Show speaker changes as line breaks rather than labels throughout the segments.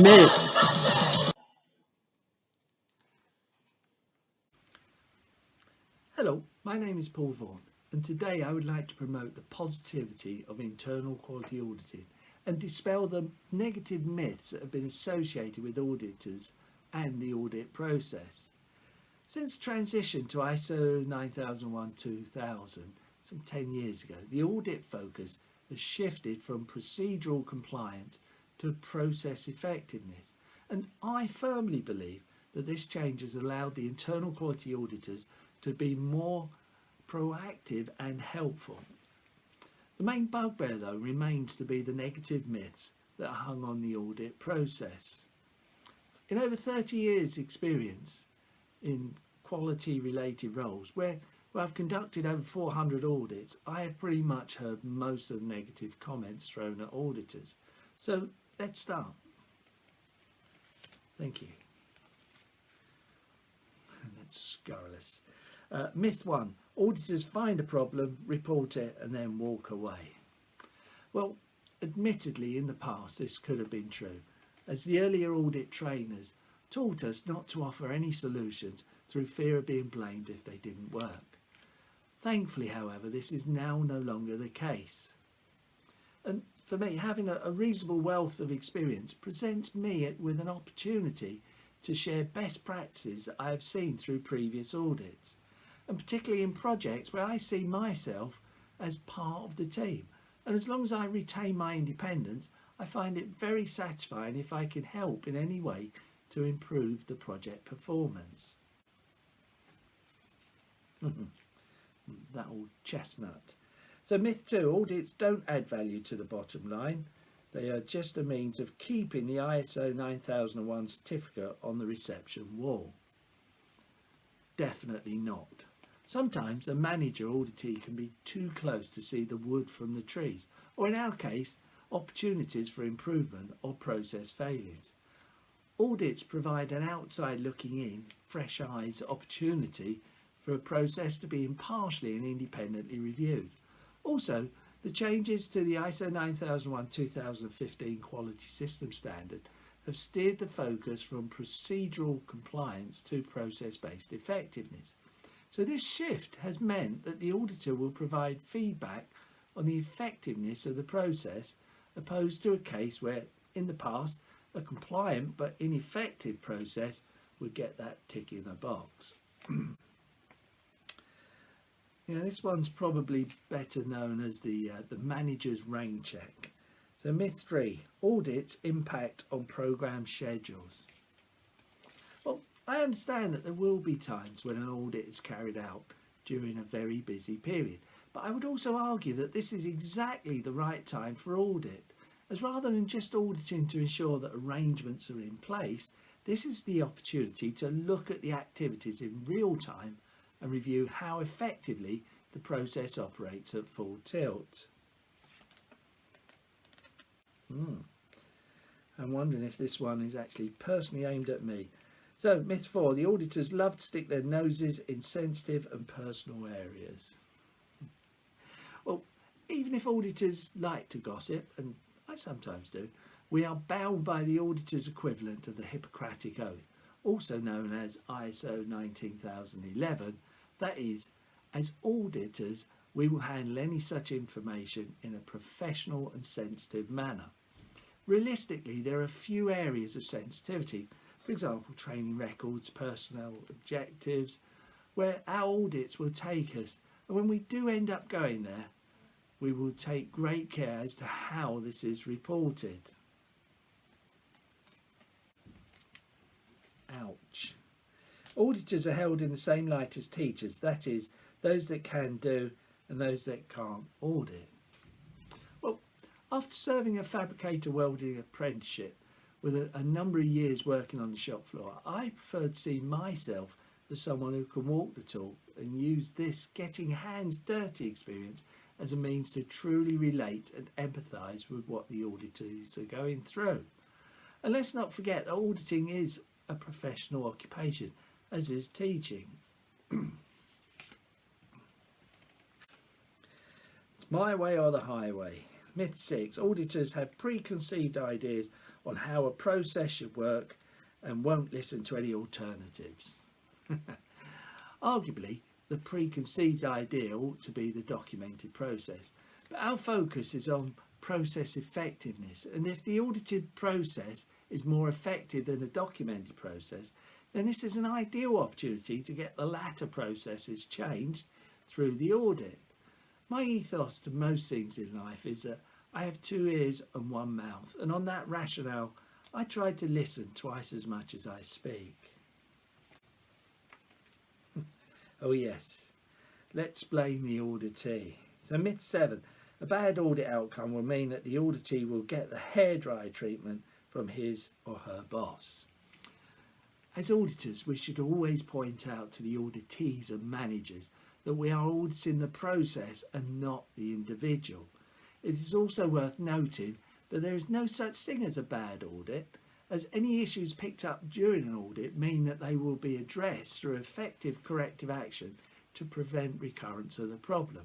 Myth.
Hello, my name is Paul Vaughan, and today I would like to promote the positivity of internal quality auditing and dispel the negative myths that have been associated with auditors and the audit process. Since transition to ISO 9001-2000 some 10 years ago, the audit focus has shifted from procedural compliance to process effectiveness, and I firmly believe that this change has allowed the internal quality auditors to be more proactive and helpful. The main bugbear though remains to be the negative myths that are hung on the audit process. In over 30 years experience in quality related roles where I've conducted over 400 audits, I have pretty much heard most of the negative comments thrown at auditors. So let's start. Thank you. That's scurrilous. Myth 1. Auditors find a problem, report it and then walk away. Well, admittedly in the past this could have been true, as the earlier audit trainers taught us not to offer any solutions through fear of being blamed if they didn't work. Thankfully, however, this is now no longer the case. And for me, having a reasonable wealth of experience presents me with an opportunity to share best practices that I have seen through previous audits, and particularly in projects where I see myself as part of the team. And as long as I retain my independence, I find it very satisfying if I can help in any way to improve the project performance. That old chestnut. So myth 2, audits don't add value to the bottom line. They are just a means of keeping the ISO 9001 certificate on the reception wall. Definitely not. Sometimes a manager auditee can be too close to see the wood from the trees, or in our case, opportunities for improvement or process failures. Audits provide an outside looking in, fresh eyes opportunity for a process to be impartially and independently reviewed. Also, the changes to the ISO 9001-2015 quality system standard have steered the focus from procedural compliance to process-based effectiveness. So this shift has meant that the auditor will provide feedback on the effectiveness of the process, opposed to a case where, in the past, a compliant but ineffective process would get that tick in a box. This one's probably better known as the manager's rain check. So myth 3, audits impact on program schedules. Well, I understand that there will be times when an audit is carried out during a very busy period, but I would also argue that this is exactly the right time for audit, as rather than just auditing to ensure that arrangements are in place, this is the opportunity to look at the activities in real time and review how effectively the process operates at full tilt. I'm wondering if this one is actually personally aimed at me. So myth 4, the auditors love to stick their noses in sensitive and personal areas. Well, even if auditors like to gossip, and I sometimes do, we are bound by the auditor's equivalent of the Hippocratic Oath, also known as ISO 19011. That is, as auditors, we will handle any such information in a professional and sensitive manner. Realistically, there are a few areas of sensitivity, for example, training records, personnel objectives, where our audits will take us. And when we do end up going there, we will take great care as to how this is reported. Ouch. Auditors are held in the same light as teachers, that is, those that can do and those that can't audit. Well, after serving a fabricator welding apprenticeship with a number of years working on the shop floor, I prefer to see myself as someone who can walk the talk and use this getting hands dirty experience as a means to truly relate and empathise with what the auditors are going through. And let's not forget that auditing is a professional occupation, as is teaching. It's my way or the highway. Myth 6. Auditors have preconceived ideas on how a process should work and won't listen to any alternatives. Arguably, the preconceived idea ought to be the documented process, but our focus is on process effectiveness, and if the audited process is more effective than the documented process, then this is an ideal opportunity to get the latter processes changed through the audit. My ethos to most things in life is that I have 2 ears and 1 mouth, and on that rationale I try to listen twice as much as I speak. Oh yes, let's blame the auditee. So myth 7, a bad audit outcome will mean that the auditee will get the hairdryer treatment from his or her boss. As auditors, we should always point out to the auditees and managers that we are auditing the process and not the individual. It is also worth noting that there is no such thing as a bad audit, as any issues picked up during an audit mean that they will be addressed through effective corrective action to prevent recurrence of the problem.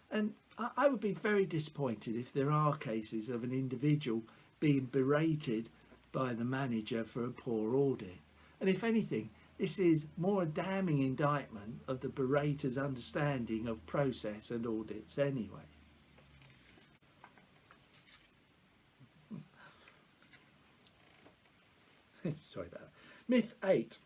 And I would be very disappointed if there are cases of an individual being berated by the manager for a poor audit. And if anything, this is more a damning indictment of the berater's understanding of process and audits anyway. Sorry about that. Myth 8.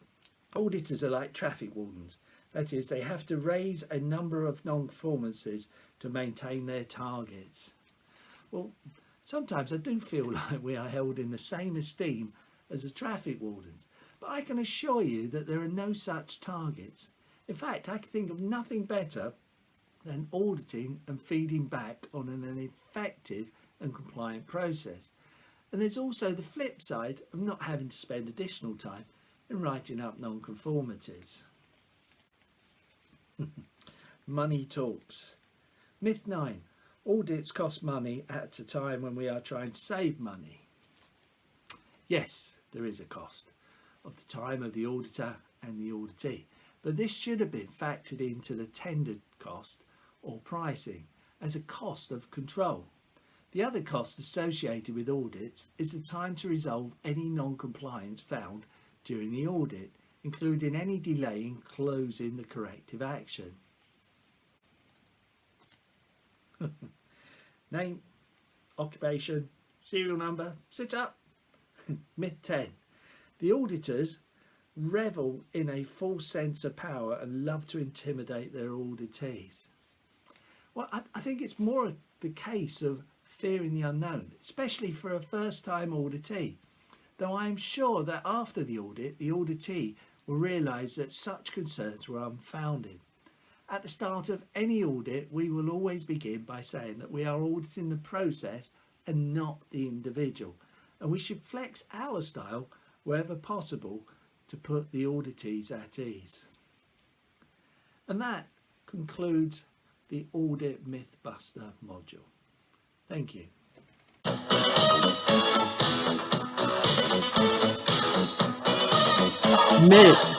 Auditors are like traffic wardens. That is, they have to raise a number of non-conformances to maintain their targets. Well, sometimes I do feel like we are held in the same esteem as the traffic wardens, but I can assure you that there are no such targets. In fact, I can think of nothing better than auditing and feeding back on an effective and compliant process. And there's also the flip side of not having to spend additional time in writing up non-conformities. Money talks. Myth 9. Audits cost money at a time when we are trying to save money. Yes, there is a cost of the time of the auditor and the auditee, but this should have been factored into the tendered cost or pricing as a cost of control. The other cost associated with audits is the time to resolve any non-compliance found during the audit, including any delay in closing the corrective action. Name, occupation, serial number, sit up. Myth 10. The auditors revel in a false sense of power and love to intimidate their auditees. Well, I think it's more the case of fearing the unknown, especially for a first-time auditee, though I am sure that after the audit, the auditee will realise that such concerns were unfounded. At the start of any audit, we will always begin by saying that we are auditing the process and not the individual, and we should flex our style wherever possible to put the auditees at ease. And that concludes the Audit Mythbuster module. Thank you.
Myth